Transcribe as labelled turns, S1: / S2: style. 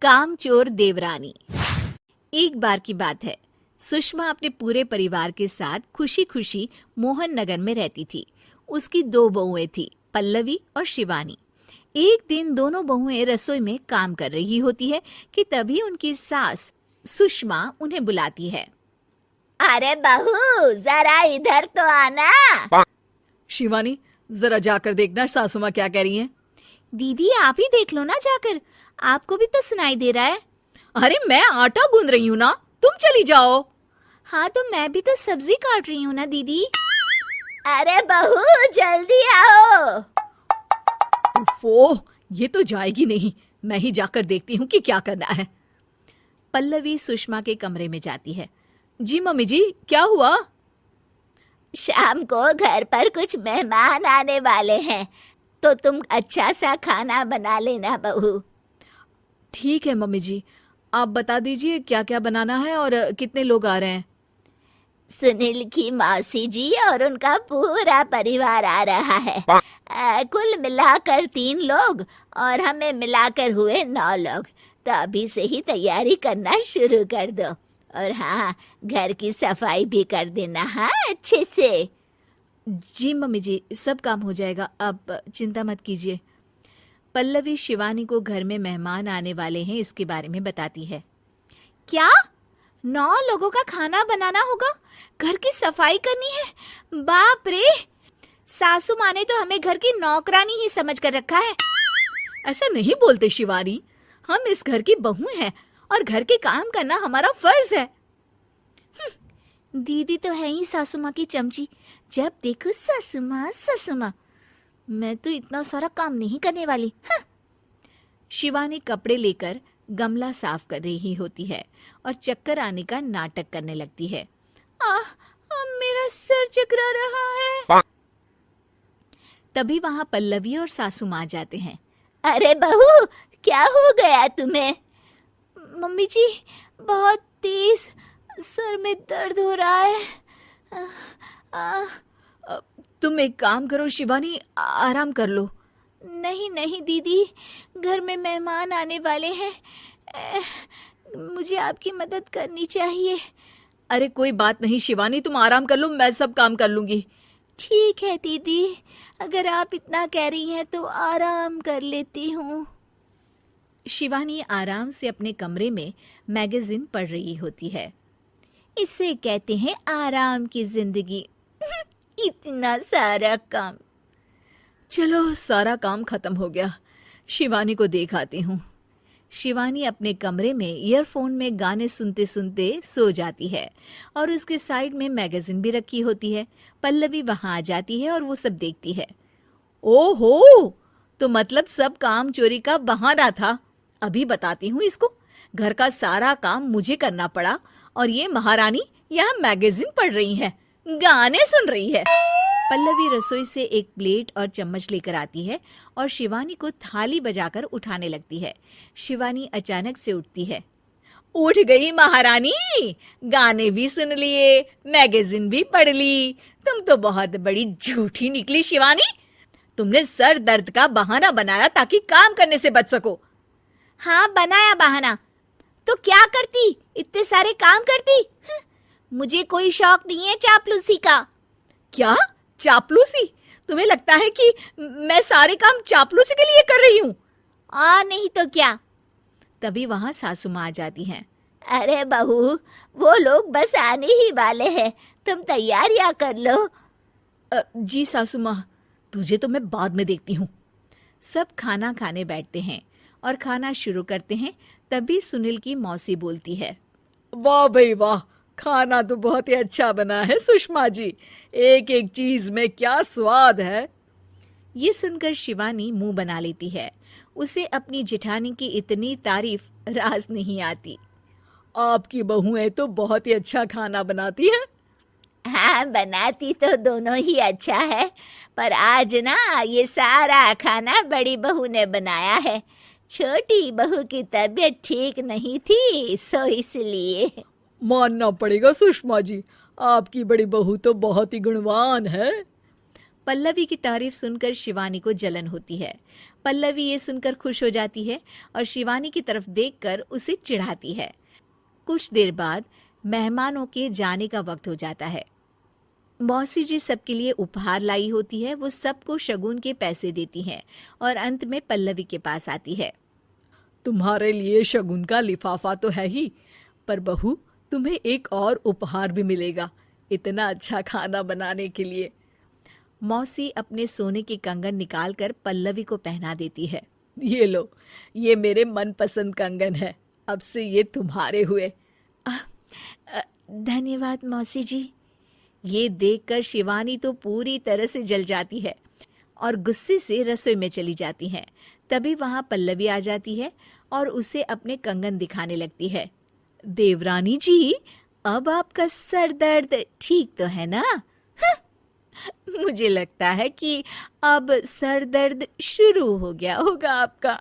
S1: कामचोर देवरानी। एक बार की बात है, सुषमा अपने पूरे परिवार के साथ खुशी खुशी मोहन नगर में रहती थी। उसकी 2 बहुएं थी, पल्लवी और शिवानी। एक दिन दोनों बहुएं रसोई में काम कर रही होती है कि तभी उनकी सास सुषमा उन्हें बुलाती है।
S2: अरे बहू, जरा इधर तो आना।
S3: शिवानी, जरा जाकर देखना सासू माँ क्या कह रही हैं।
S1: दीदी आप ही देख लो ना जाकर, आपको भी तो सुनाई दे रहा है।
S3: अरे मैं आटा गूंद रही हूँ ना, तुम चली जाओ।
S1: हाँ तो मैं भी तो सब्जी काट रही हूँ ना दीदी।
S2: अरे बहू जल्दी आओ।
S3: ओफो, ये तो जाएगी नहीं। मैं ही जाकर देखती हूँ कि क्या करना है।
S1: पल्लवी सुषमा के कमरे में जाती है। जी मम्मी जी, क्या हुआ?
S2: शाम को घर पर कुछ मेहमान आने वाले हैं, तो तुम अच्छा सा खाना बना लेना बहू।
S3: ठीक है मम्मी जी, आप बता दीजिए क्या क्या बनाना है और कितने लोग आ रहे हैं।
S2: सुनील की मौसी जी और उनका पूरा परिवार आ रहा है। कुल मिलाकर 3 लोग और हमें मिलाकर हुए 9 लोग। तो अभी से ही तैयारी करना शुरू कर दो। और हाँ, घर की सफाई भी कर देना, हाँ, अच्छे से।
S1: जी मम्मी जी, सब काम हो जाएगा, आप चिंता मत कीजिए। पल्लवी शिवानी को घर में मेहमान आने वाले हैं इसके बारे में बताती है। क्या 9 लोगों का खाना बनाना होगा, घर की सफाई करनी है? बाप रे, सासू माँ ने तो हमें घर की नौकरानी ही समझ कर रखा है।
S3: ऐसा नहीं बोलते शिवानी, हम इस घर की बहू हैं और घर के काम करना हमारा फर्ज है।
S1: दीदी तो है ही सासू माँ की चमची, जब देखो सासू माँ सासू माँ। मैं तो इतना सारा काम नहीं करने वाली। शिवानी कपड़े लेकर गमला साफ कर रही होती है और चक्कर आने का नाटक करने लगती है। मेरा सर चकरा रहा है। तभी वहां पल्लवी और सासू माँ जाते हैं।
S2: अरे बहू, क्या हो गया तुम्हें?
S1: मम्मी जी, बहुत तेज सर में दर्द हो रहा है।
S3: तुम एक काम करो शिवानी, आराम कर लो।
S1: नहीं नहीं दीदी, घर में मेहमान आने वाले हैं, मुझे आपकी मदद करनी चाहिए।
S3: अरे कोई बात नहीं शिवानी, तुम आराम कर लो, मैं सब काम कर लूंगी।
S1: ठीक है दीदी, अगर आप इतना कह रही हैं तो आराम कर लेती हूँ। शिवानी आराम से अपने कमरे में मैगजीन पढ़ रही होती है। इसे कहते हैं आराम की जिंदगी। इतना सारा काम।
S3: चलो सारा काम खत्म हो गया, शिवानी को देख आती हूँ।
S1: शिवानी अपने कमरे में ईयरफोन में गाने सुनते सुनते सो जाती है और उसके साइड में मैगजीन भी रखी होती है। पल्लवी वहां आ जाती है और वो सब देखती है।
S3: ओहो, तो मतलब सब काम चोरी का बहाना था। अभी बताती हूँ इसको। घर का सारा काम मुझे करना पड़ा और ये महारानी यहाँ मैगजीन पढ़ रही है, गाने सुन रही है।
S1: पल्लवी रसोई से एक प्लेट और चम्मच लेकर आती है और शिवानी को थाली बजाकर उठाने लगती है। शिवानी अचानक से उठती है।
S3: उठ गई महारानी, गाने भी सुन लिए, मैगजीन भी पढ़ ली। तुम तो बहुत बड़ी झूठी निकली शिवानी। तुमने सर दर्द का बहाना बनाया ताकि काम करने से बच सको।
S1: हाँ बनाया बहाना, तो क्या करती, इतने सारे काम करती। मुझे कोई शौक नहीं है चापलूसी का।
S3: क्या चापलूसी? तुम्हें लगता है कि मैं सारे काम चापलूसी के लिए कर रही हूँ?
S1: नहीं तो क्या। तभी वहां सासू माँ आ जाती हैं।
S2: अरे बहू, वो लोग बस आने ही वाले हैं, तुम तैयारियां कर लो।
S3: जी सासू माँ, तुझे तो मैं बाद में देखती हूँ।
S1: सब खाना खाने बैठते हैं और खाना शुरू करते हैं। तभी सुनील की मौसी बोलती है।
S3: वाह भाई वाह, खाना तो बहुत ही अच्छा बना है सुषमा जी, एक एक चीज में क्या स्वाद है।
S1: ये सुनकर शिवानी मुंह बना लेती है। उसे अपनी जेठानी की इतनी तारीफ रास नहीं आती।
S3: आपकी बहुएं तो बहुत ही अच्छा खाना बनाती हैं।
S2: हाँ, बनाती तो दोनों ही अच्छा है, पर आज ना ये सारा खाना बड़ी बहू ने बनाया है। छोटी बहू की तबीयत ठीक नहीं थी, सो इसलिए।
S3: मानना पड़ेगा सुषमा जी, आपकी बड़ी बहू तो बहुत ही गुणवान है।
S1: पल्लवी की तारीफ सुनकर शिवानी को जलन होती है। पल्लवी ये सुनकर खुश हो जाती है और शिवानी की तरफ देखकर उसे चिढ़ाती है। कुछ देर बाद मेहमानों के जाने का वक्त हो जाता है। मौसी जी सबके लिए उपहार लाई होती है। वो सबको शगुन के पैसे देती हैं और अंत में पल्लवी के पास आती है।
S3: तुम्हारे लिए शगुन का लिफाफा तो है ही, पर बहू तुम्हें एक और उपहार भी मिलेगा इतना अच्छा खाना बनाने के लिए।
S1: मौसी अपने सोने के कंगन निकालकर पल्लवी को पहना देती है।
S3: ये लो, ये मेरे मनपसंद कंगन है, अब से ये तुम्हारे हुए।
S1: धन्यवाद मौसी जी। ये देखकर शिवानी तो पूरी तरह से जल जाती है और गुस्से से रसोई में चली जाती है। तभी वहां पल्लवी आ जाती है और उसे अपने कंगन दिखाने लगती है।
S3: देवरानी जी,
S1: अब आपका सर दर्द ठीक तो है ना? मुझे लगता है कि अब सर दर्द शुरू हो गया होगा आपका।